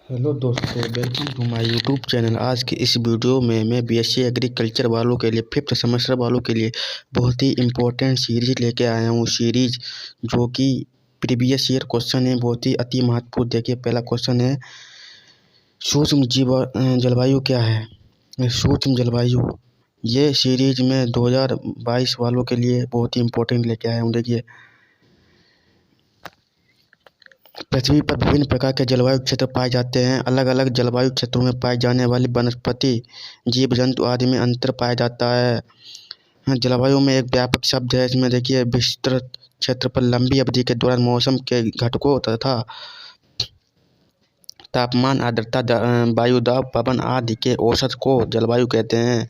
Hello दोस्तों, welcome to my YouTube channel. आज की इस वीडियो में मैं बीएससी एग्रीकल्चर वालों के लिए 5th सेमेस्टर वालों के लिए बहुत ही इम्पोर्टेंट सीरीज लेके आया हूँ। सीरीज जो कि प्रीवियस ईयर क्वेश्चन है, बहुत ही अति महत्वपूर्ण। देखिए, पहला क्वेश्चन है, सूक्ष्म जलवायु क्या है। सूक्ष्म जलवायु, ये सीरीज में 2022 वालों के लिए बहुत ही इम्पोर्टेंट लेके आया हूँ। देखिए, पृथ्वी पर विभिन्न प्रकार के जलवायु क्षेत्र पाए जाते हैं। अलग अलग जलवायु क्षेत्रों में पाई जाने वाली वनस्पति, जीव जंतु आदि में अंतर पाया जाता है। जलवायु में एक व्यापक शब्द है। इसमें देखिए, विस्तृत क्षेत्र पर लंबी अवधि के दौरान मौसम के घटकों तथा तापमान, आर्द्रता, वायु दाब, पवन आदि के औसत को जलवायु कहते हैं।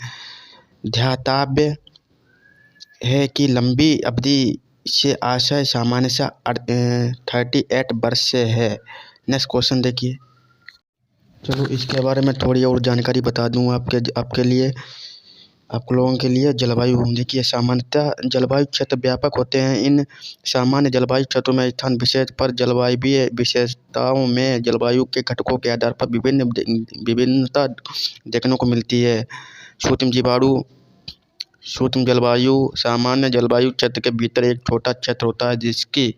ध्यातव्य है कि लंबी अवधि से आशय सामान्यतः 38 वर्ष से है। नेक्स्ट क्वेश्चन देखिए। चलो, इसके बारे में थोड़ी और जानकारी बता दूं आपके लिए, आप लोगों के लिए। जलवायु देखिए, सामान्यतः जलवायु क्षेत्र व्यापक होते हैं। इन सामान्य जलवायु क्षेत्रों में स्थान विशेष पर जलवायु विशेषताओं में जलवायु के घटकों के आधार पर विभिन्नता देखने को मिलती है। सूक्ष्म जलवायु, सामान्य जलवायु क्षेत्र के भीतर एक छोटा क्षेत्र होता है जिसकी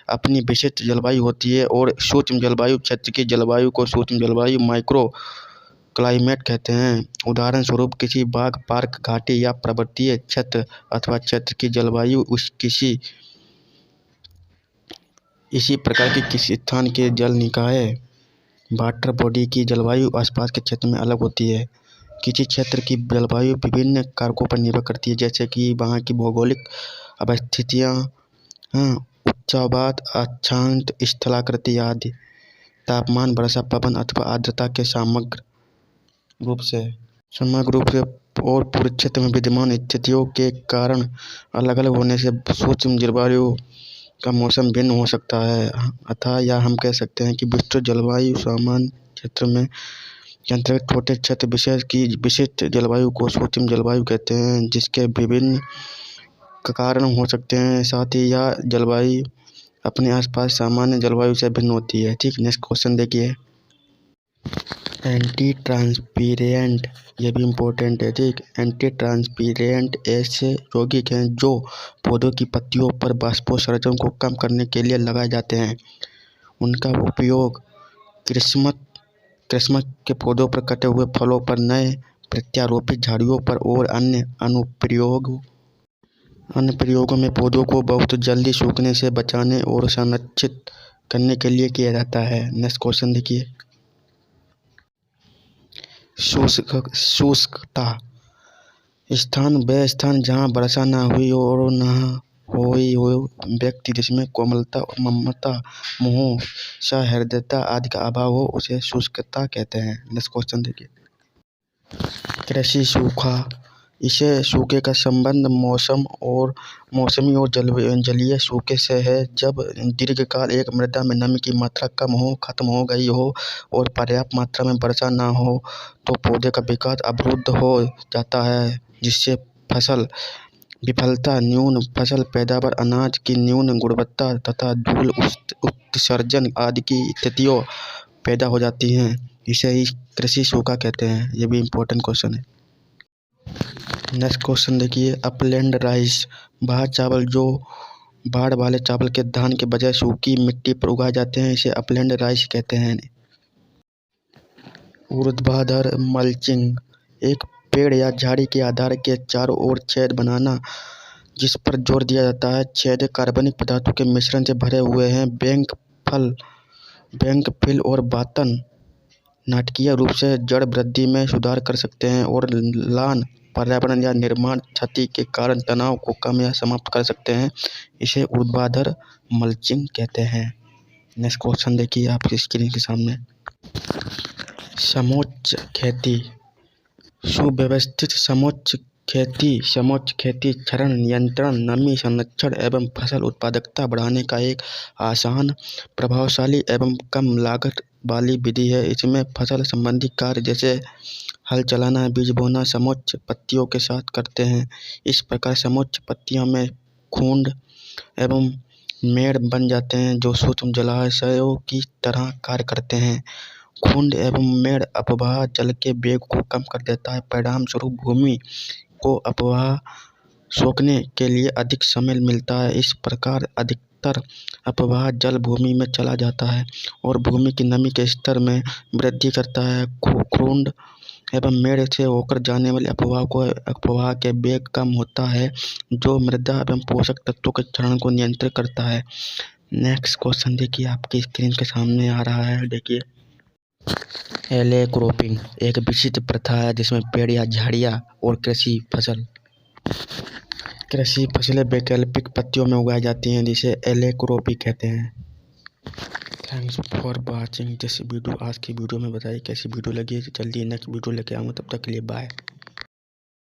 अपनी विशिष्ट जलवायु होती है, और सूक्ष्म जलवायु क्षेत्र की जलवायु को सूक्ष्म जलवायु, माइक्रो क्लाइमेट कहते हैं। उदाहरण स्वरूप, किसी बाग, पार्क, घाटी या पर्वतीय क्षेत्र अथवा क्षेत्र की जलवायु इसी प्रकार की किसी स्थान के जल निकाय, वाटर बॉडी की जलवायु आसपास के क्षेत्र में अलग होती है। किसी क्षेत्र की जलवायु विभिन्न कारकों पर निर्भर करती है, जैसे कि वहाँ की भौगोलिक अवस्थितियाँ, उच्चावाद, अक्षांश, स्थलाकृति आदि, तापमान, वर्षा, पवन अथवा आर्द्रता के समग्र रूप से और पूरे क्षेत्र में विद्यमान स्थितियों के कारण अलग अलग होने से सूक्ष्म जलवायु का मौसम भिन्न हो सकता है। अतः या हम कह सकते हैं कि विस्तृत जलवायु सामान्य क्षेत्र में के अंतर्गत छोटे क्षेत्र विशेष की विशिष्ट जलवायु को सूक्ष्म जलवायु कहते हैं, जिसके विभिन्न कारण हो सकते हैं। साथ ही यह जलवायु अपने आसपास सामान्य जलवायु से भिन्न होती है। ठीक, नेक्स्ट क्वेश्चन देखिए। एंटी ट्रांसपीरेंट, ये भी इम्पोर्टेंट है। ठीक, एंटी ट्रांसपीरेंट ऐसे यौगिक हैं जो पौधों की पत्तियों पर वाष्पोत्सर्जन को कम करने के लिए लगाए जाते हैं। उनका उपयोग क्रिसमस के पौधों पर, कटे हुए फलों पर, नए प्रत्यारोपित झाड़ियों पर और अन्य अनुप्रयोगों में पौधों को बहुत जल्दी सूखने से बचाने और संरक्षित करने के लिए किया जाता है। नेक्स्ट क्वेश्चन देखिए। शुष्कता, वह स्थान जहाँ वर्षा न हुई और न हुई हो व्यक्ति जिसमें कोमलता, ममता, मोह, सहृदयता आदि का अभाव हो, उसे शुष्कता कहते हैं। नेक्स्ट क्वेश्चन देखिए। कृषि सूखा, इसे सूखे का संबंध मौसमी और जलीय सूखे से है। जब दीर्घकाल एक मृदा में नमी की मात्रा खत्म हो गई हो और पर्याप्त मात्रा में वर्षा न हो तो पौधे का विकास अवरुद्ध हो जाता है, जिससे फसल विफलता, न्यून फसल पैदावार, अनाज की न्यून गुणवत्ता तथा धूल उत्सर्जन आदि की स्थितियाँ पैदा हो जाती हैं। इसे ही कृषि सूखा कहते हैं। ये भी इम्पोर्टेंट क्वेश्चन है। नेक्स्ट क्वेश्चन देखिए। अपलैंड राइस, वह चावल जो बाढ़ वाले चावल के धान के बजाय सूखी मिट्टी पर उगाए जाते हैं, इसे अपलैंड राइस कहते हैं। ऊर्ध्वाधर मल्चिंग, एक पेड़ या झाड़ी के आधार के चारों ओर छेद बनाना जिस पर जोर दिया जाता है। छेद कार्बनिक पदार्थों के मिश्रण से भरे हुए हैं। बैंक फिल और वातन नाटकीय रूप से जड़ वृद्धि में सुधार कर सकते हैं और लान पर्यावरण या निर्माण क्षति के कारण तनाव को कम या समाप्त कर सकते हैं। इसे ऊर्ध्वाधर मल्चिंग कहते हैं। नेक्स्ट क्वेश्चन देखिए आपकी स्क्रीन के सामने। समोच्च खेती, सुव्यवस्थित समोच्च खेती क्षरण नियंत्रण, नमी संरक्षण एवं फसल उत्पादकता बढ़ाने का एक आसान, प्रभावशाली एवं कम लागत वाली विधि है। इसमें फसल संबंधी कार्य जैसे हल चलाना, बीज बोना समोच्च पत्तियों के साथ करते हैं। इस प्रकार समोच्च पत्तियों में खूंड एवं मेड़ बन जाते हैं जो सूक्ष्म जलाशयों की तरह कार्य करते हैं। खुंड एवं मेड़ अपवाह जल के वेग को कम कर देता है। परिणाम स्वरूप भूमि को अपवाह सोखने के लिए अधिक समय मिलता है। इस प्रकार अधिकतर अपवाह जल भूमि में चला जाता है और भूमि की नमी के स्तर में वृद्धि करता है। खुंड एवं मेड़ से होकर जाने वाले अपवाह के वेग कम होता है, जो मृदा एवं पोषक तत्वों के क्षरण को नियंत्रित करता है। नेक्स्ट क्वेश्चन देखिए, आपकी स्क्रीन के सामने आ रहा है। देखिए, एले क्रॉपिंग एक विशिष्ट प्रथा है जिसमें पेड़ या झाड़ियाँ और कृषि फसलें वैकल्पिक पत्तियों में उगाई जाती हैं, जिसे एले क्रॉपिंग कहते हैं। Thanks for watching this video. आज की वीडियो में बताइए कैसी वीडियो लगी। जल्दी नेक्स्ट वीडियो लेके आऊँगा, तब तक के लिए बाय।